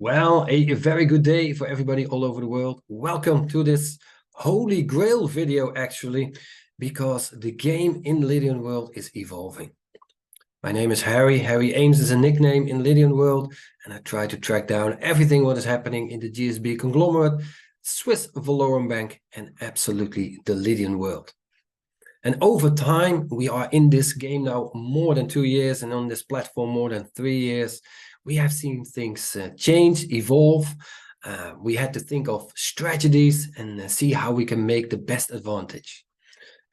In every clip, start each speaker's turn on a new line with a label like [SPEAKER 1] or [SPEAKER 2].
[SPEAKER 1] Well, a very good day for everybody all over the world. Welcome to this Holy Grail video, actually, because the game in Lydian World is evolving. My name is Harry. Harry Ames is a nickname in Lydian World, and I try to track down everything what is happening in the GSB conglomerate, Swiss Valorem Bank, and absolutely the Lydian World. And over time, we are in this game now more than 2 years, and on this platform more than 3 years. We have seen things change, evolve. We had to think of strategies and see how we can make the best advantage.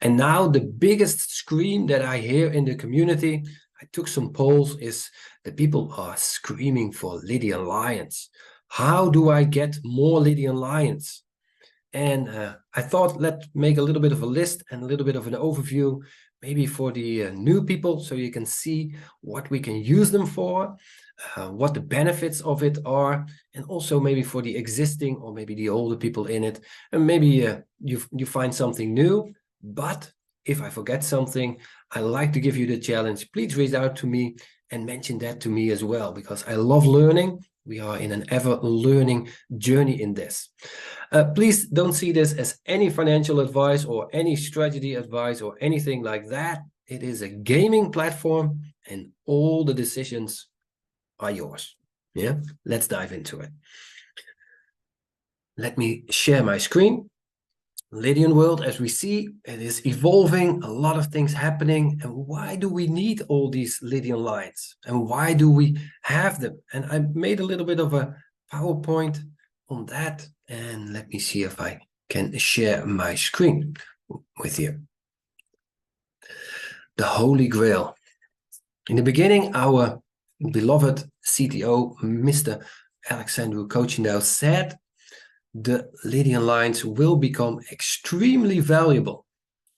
[SPEAKER 1] And now the biggest scream that I hear in the community, I took some polls, is the people are screaming for Lydian Lions. How do I get more Lydian Lions? And I thought let's make a little bit of a list and a little bit of an overview, maybe for the new people, so you can see what we can use them for, what the benefits of it are, and also maybe for the existing or maybe the older people in it, and maybe you find something new. But if I forget something, I like to give you the challenge. Please reach out to me and mention that to me as well, because I love learning. We are in an ever-learning journey in this. Please don't see this as any financial advice or any strategy advice or anything like that. It is a gaming platform and all the decisions are yours. Yeah, let's dive into it. Let me share my screen. Lydian World, as we see, it is evolving, a lot of things happening. And why do we need all these Lydian lines? And why do we have them? And I made a little bit of a PowerPoint on that. And let me see if I can share my screen with you. The Holy Grail. In the beginning, our beloved CTO, Mr. Alexandru Kochinau, said the Lydian lines will become extremely valuable.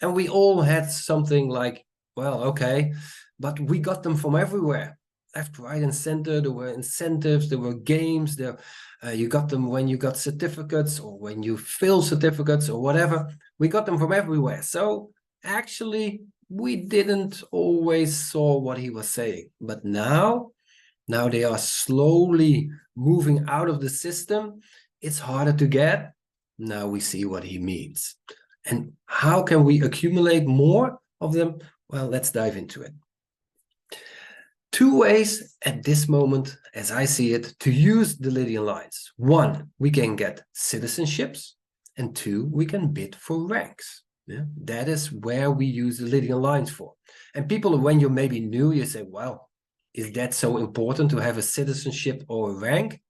[SPEAKER 1] And we all had something like, well, okay, but we got them from everywhere. Left, right, and center. There were incentives, there were games, you got them when you got certificates or when you fill certificates or whatever. We got them from everywhere. So actually, we didn't always saw what he was saying. But now they are slowly moving out of the system. It's harder to get. Now we see what he means. And how can we accumulate more of them? Well, let's dive into it. 2 ways at this moment, as I see it, to use the Lydian lines. 1, we can get citizenships. And 2, we can bid for ranks. Yeah? That is where we use the Lydian lines for. And people, when you're maybe new, you say, well, is that so important to have a citizenship or a rank?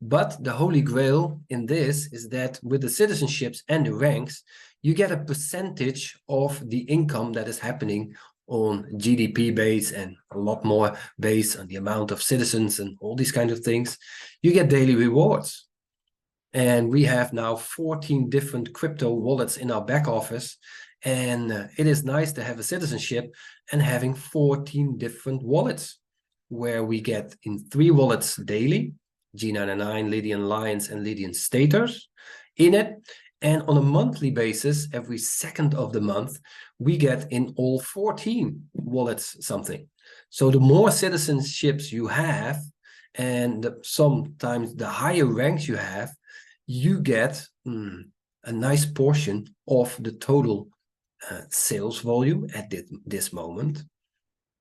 [SPEAKER 1] But the Holy Grail in this is that with the citizenships and the ranks, you get a percentage of the income that is happening on GDP base and a lot more based on the amount of citizens and all these kinds of things. You get daily rewards. And we have now 14 different crypto wallets in our back office. And it is nice to have a citizenship and having 14 different wallets where we get in 3 wallets daily. G99, Lydian Lions, and Lydian Staters in it. And on a monthly basis, every 2nd of the month, we get in all 14 wallets something. So the more citizenships you have, and sometimes the higher ranks you have, you get a nice portion of the total sales volume at this moment.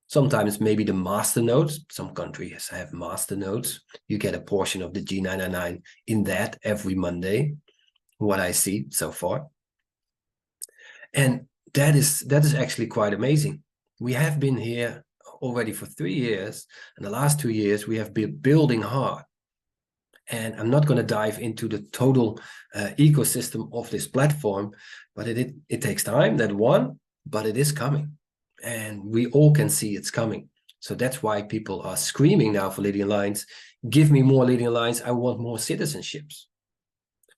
[SPEAKER 1] Sometimes maybe the master nodes, some countries have master nodes. You get a portion of the G99 in that every Monday, what I see so far. And that is actually quite amazing. We have been here already for 3 years, and the last 2 years we have been building hard. And I'm not going to dive into the total ecosystem of this platform, but it takes time, that one, but it is coming. And we all can see it's coming. So that's why people are screaming now for Lydian lines. Give me more Lydian lines. I want more citizenships.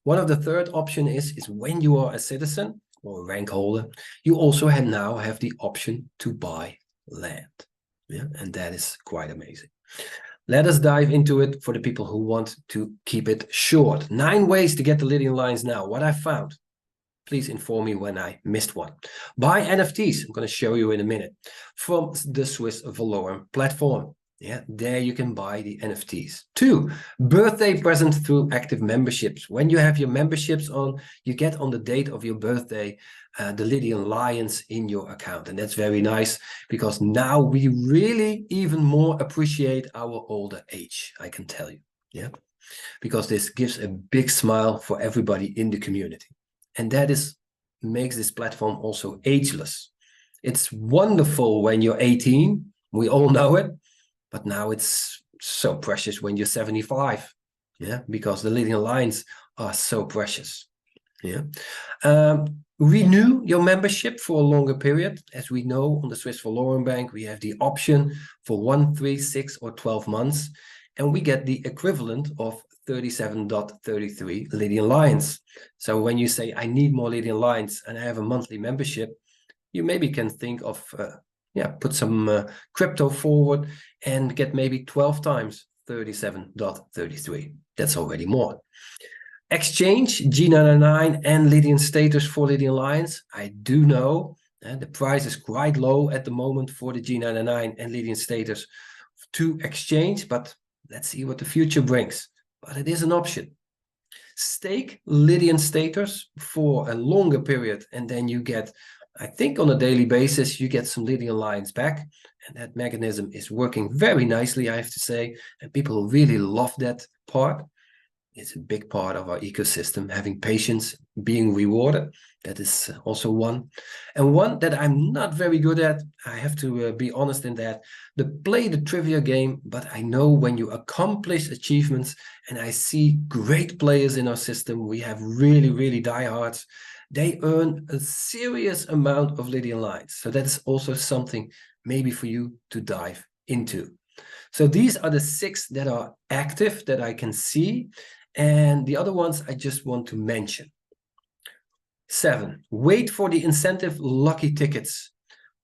[SPEAKER 1] One of the third option is when you are a citizen or a rank holder, you also now have the option to buy land. Yeah, and that is quite amazing. Let us dive into it for the people who want to keep it short. 9 ways to get the Lydian lines now. What I found. Please inform me when I missed one. Buy NFTs, I'm going to show you in a minute, from the Swiss Valorem platform. Yeah, there you can buy the NFTs. 2, birthday present through active memberships. When you have your memberships on, you get on the date of your birthday the Lydian Lions in your account. And that's very nice because now we really even more appreciate our older age, I can tell you. Yeah, because this gives a big smile for everybody in the community. And that makes this platform also ageless. It's wonderful when you're 18, we all know it. But now it's so precious when you're 75, yeah, because the Lydian lines are so precious, yeah. Renew your membership for a longer period. As we know, on the Swiss Valorem Bank, we have the option for 1, 3, 6, or 12 months, and we get the equivalent of 37.33 Lydian lines. So when you say, I need more Lydian lines and I have a monthly membership, you maybe can think of put some crypto forward and get maybe 12 times 37.33. That's already more. Exchange G99 and Lydian status for Lydian Lions. I do know the price is quite low at the moment for the G99 and Lydian status to exchange, but let's see what the future brings. But it is an option. Stake Lydian status for a longer period, and then you get, I think on a daily basis, you get some Lydian Lions back. And that mechanism is working very nicely, I have to say. And people really love that part. It's a big part of our ecosystem, having patience, being rewarded. That is also one. And one that I'm not very good at, I have to be honest in that, play the trivia game, but I know when you accomplish achievements, and I see great players in our system, we have really, really diehards, they earn a serious amount of Lydian lines. So that is also something maybe for you to dive into. So these are the 6 that are active that I can see. And the other ones I just want to mention. 7, wait for the incentive lucky tickets.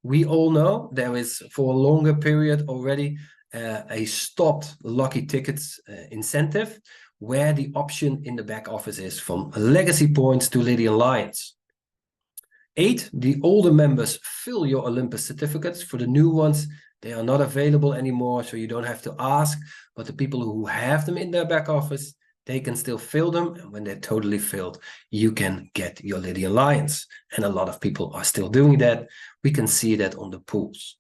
[SPEAKER 1] We all know there is for a longer period already a stopped lucky tickets incentive, where the option in the back office is from legacy points to Lydian Lions. 8, the older members fill your Olympus certificates. For the new ones, they are not available anymore, so you don't have to ask, but the people who have them in their back office, they can still fill them, and when they're totally filled, you can get your Lydian Lions. And a lot of people are still doing that. We can see that on the pools.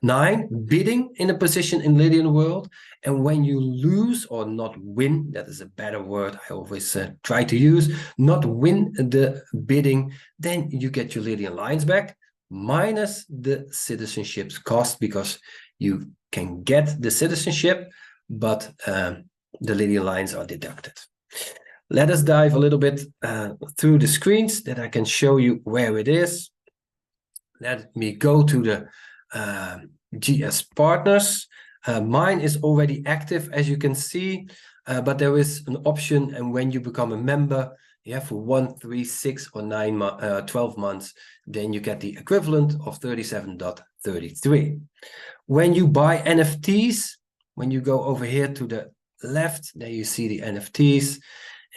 [SPEAKER 1] 9, bidding in a position in Lydian World. And when you lose or not win, that is a better word I always try to use, not win the bidding, then you get your Lydian Lions back, minus the citizenship's cost, because you can get the citizenship, but the Lydian Lions are deducted. Let us dive a little bit through the screens that I can show you where it is. Let me go to the GS partners. Mine is already active, as you can see, but there is an option, and when you become a member, for 1, 3, 6, or 12 months, then you get the equivalent of 37.33. When you buy NFTs, when you go over here to the left, there you see the NFTs,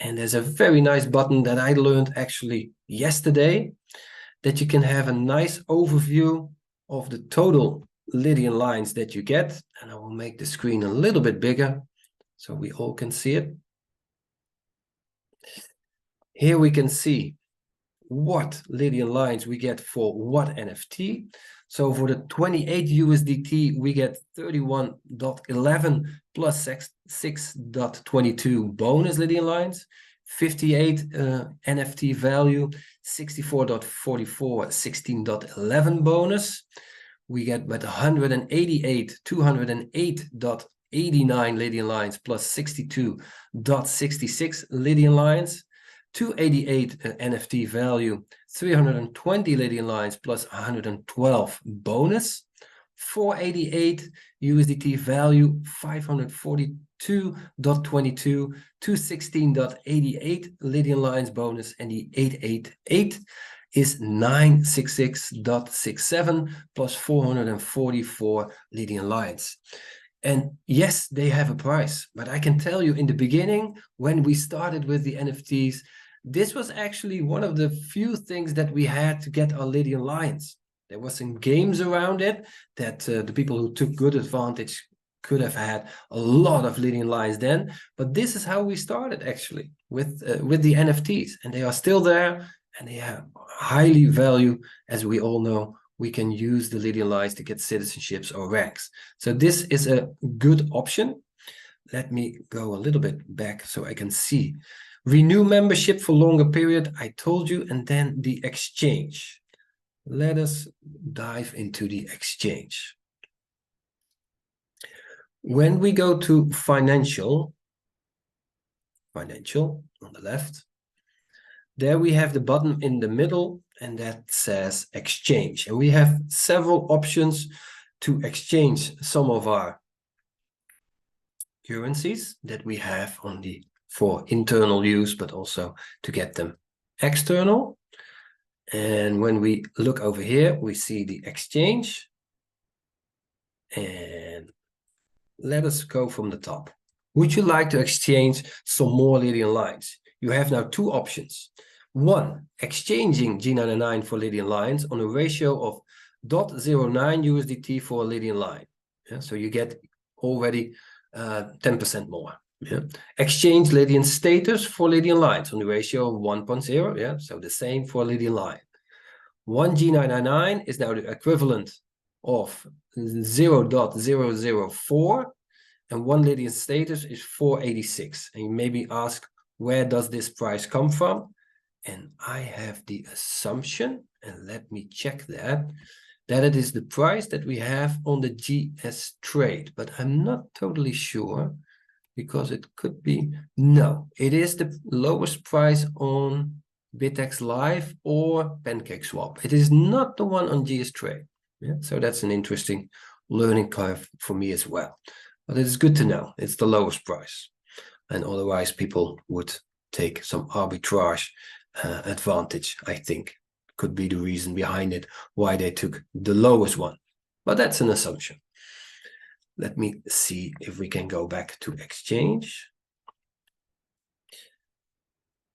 [SPEAKER 1] and there's a very nice button that I learned actually yesterday, that you can have a nice overview of the total Lydian lines that you get. And I will make the screen a little bit bigger so we all can see it. Here we can see what Lydian lines we get for what NFT. So for the 28 USDT, we get 31.11 plus 6.22 bonus Lydian lines. 58 NFT value, 64.44, 16.11 bonus. We get with 188, 208.89 Lydian lines plus 62.66 Lydian lines. 288 NFT value, 320 Lydian lines plus 112 bonus. 488 USDT value, 542.22, 216.88 Lydian lines bonus, and the 888 is 966.67 plus 444 Lydian lines. And yes, they have a price, but I can tell you in the beginning, when we started with the NFTs, this was actually one of the few things that we had to get our Lydian lines. There was some games around it that the people who took good advantage could have had a lot of Lydian lines then, but this is how we started actually with the NFTs, and they are still there, and they have highly value. As we all know, we can use the Lydian lines to get citizenships or ranks. So this is a good option. Let me go a little bit back so I can see. Renew membership for longer period, I told you, and then the exchange. Let us dive into the exchange. When we go to financial on the left, there we have the button in the middle, and that says exchange. And we have several options to exchange some of our currencies that we have on the for internal use, but also to get them external. And when we look over here, we see the exchange. And let us go from the top. Would you like to exchange some more Lydian lines? You have now two options. One, exchanging G99 for Lydian lines on a ratio of 0.09 USDT for a Lydian line. Yeah, so you get already 10% more. Yeah. Exchange Lydian status for Lydian lines on the ratio of 1.0. Yeah, so the same for Lydian line. One G99 is now the equivalent of 0.004, and one Lydian status is 486. And you maybe ask, where does this price come from? And I have the assumption, and let me check that it is the price that we have on the GS trade, but I'm not totally sure, because it could be, no, it is the lowest price on Bitex Live or PancakeSwap. It is not the one on GS trade. Yeah, so that's an interesting learning curve for me as well. But it is good to know it's the lowest price, and otherwise people would take some arbitrage advantage. I think could be the reason behind it, why they took the lowest one. But that's an assumption. Let me see if we can go back to exchange.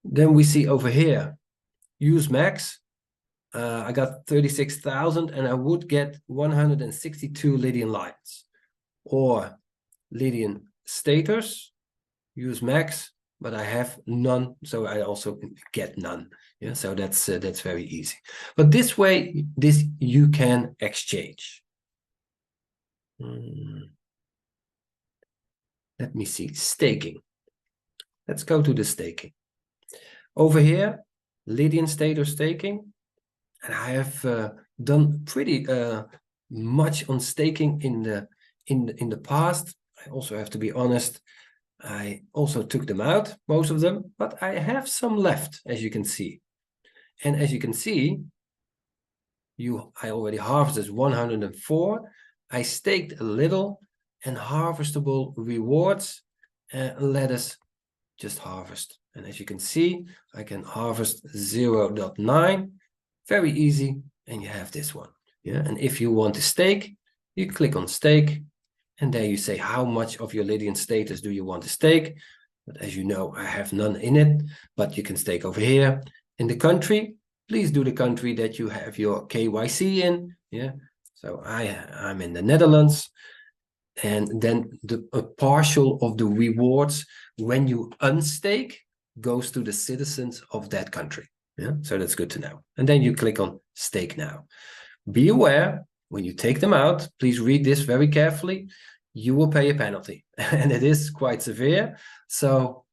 [SPEAKER 1] Then we see over here, use max. I got 36,000 and I would get 162 Lydian lines. Or Lydian status, use max, but I have none, so I also get none. Yeah, so that's very easy. But this way, you can exchange. Let me see, staking. Let's go to the staking. Over here, Lydian status staking, and I have done pretty much on staking in the past. I also have to be honest, I also took them out, most of them, but I have some left, as you can see. And as you can see, I already harvested 104. I staked a little, and harvestable rewards. Let us just harvest. And as you can see, I can harvest 0.9. Very easy. And you have this one. Yeah. And if you want to stake, you click on stake. And there you say how much of your Lydian status do you want to stake. But as you know, I have none in it. But you can stake over here. In the country, please do the country that you have your KYC in. Yeah. So I'm in the Netherlands. And then a partial of the rewards when you unstake goes to the citizens of that country. Yeah, so that's good to know. And then you click on stake now. Be aware, when you take them out, please read this very carefully. You will pay a penalty, and it is quite severe. So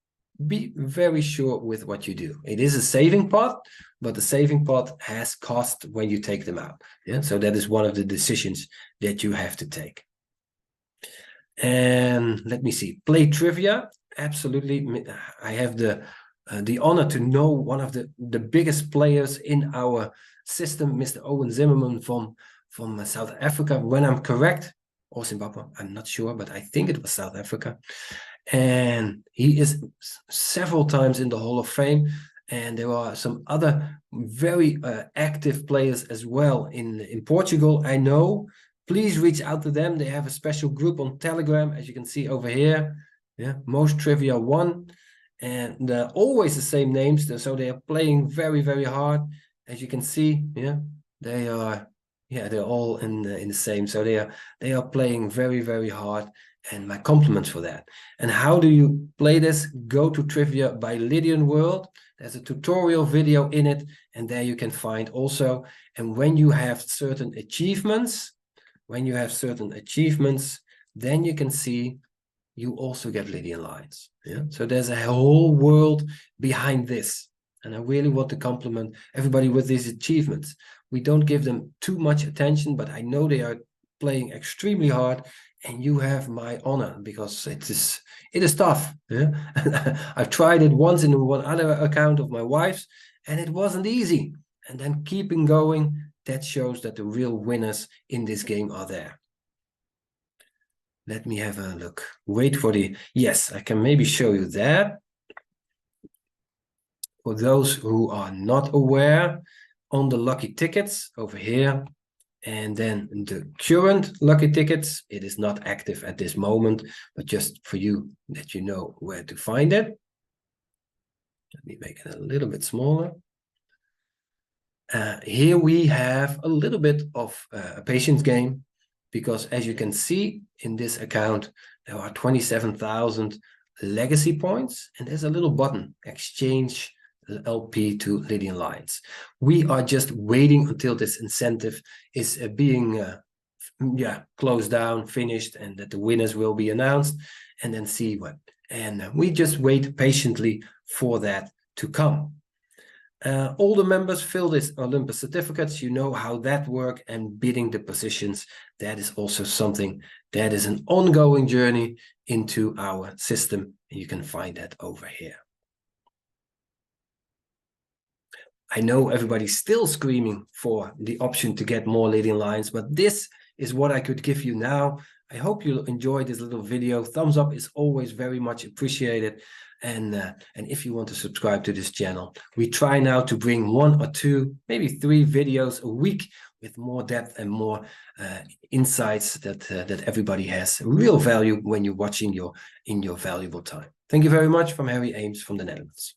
[SPEAKER 1] be very sure with what you do. It is a saving pot, but the saving pot has cost when you take them out. Yeah, so that is one of the decisions that you have to take. And let me see, play trivia. Absolutely, I have the honor to know one of the biggest players in our system, Mr. Owen Zimmerman from South Africa, when I'm correct, or Zimbabwe, I'm not sure, but I think it was South Africa. And he is several times in the Hall of Fame. And there are some other very active players as well in Portugal, I know. Please reach out to them. They have a special group on Telegram, as you can see over here. Yeah, Most Trivia 1. And they're always the same names. So they are playing very, very hard. As you can see, yeah, they're all in the same. So they are playing very, very hard. And my compliments for that. And how do you play this? Go to Trivia by Lydian World. There's a tutorial video in it, and there you can find also. And when you have certain achievements, then you can see you also get Lydian lines. Yeah. So there's a whole world behind this. And I really want to compliment everybody with these achievements. We don't give them too much attention, but I know they are playing extremely hard, and you have my honor, because it is tough. Yeah? I've tried it once in one other account of my wife's, and it wasn't easy. And then keeping going, that shows that the real winners in this game are there. Let me have a look. Wait for the, yes, I can maybe show you that. For those who are not aware, on the lucky tickets over here, and then the current lucky tickets, it is not active at this moment, but just for you that you know where to find it. Let me make it a little bit smaller. Here we have a little bit of a patience game, because as you can see in this account, there are 27,000 legacy points, and there's a little button, exchange LP to Lydian lines. We are just waiting until this incentive is being closed down, finished, and that the winners will be announced, and then see what. And we just wait patiently for that to come. All the members fill this Olympus certificates. You know how that works, and bidding the positions, that is also something that is an ongoing journey into our system. And you can find that over here. I know everybody's still screaming for the option to get more Lydian lines, but this is what I could give you now. I hope you'll enjoy this little video. Thumbs up is always very much appreciated. And if you want to subscribe to this channel, we try now to bring 1 or 2, maybe 3 videos a week with more depth and more insights that everybody has real value when you're watching in your valuable time. Thank you very much from Harry Ames from the Netherlands.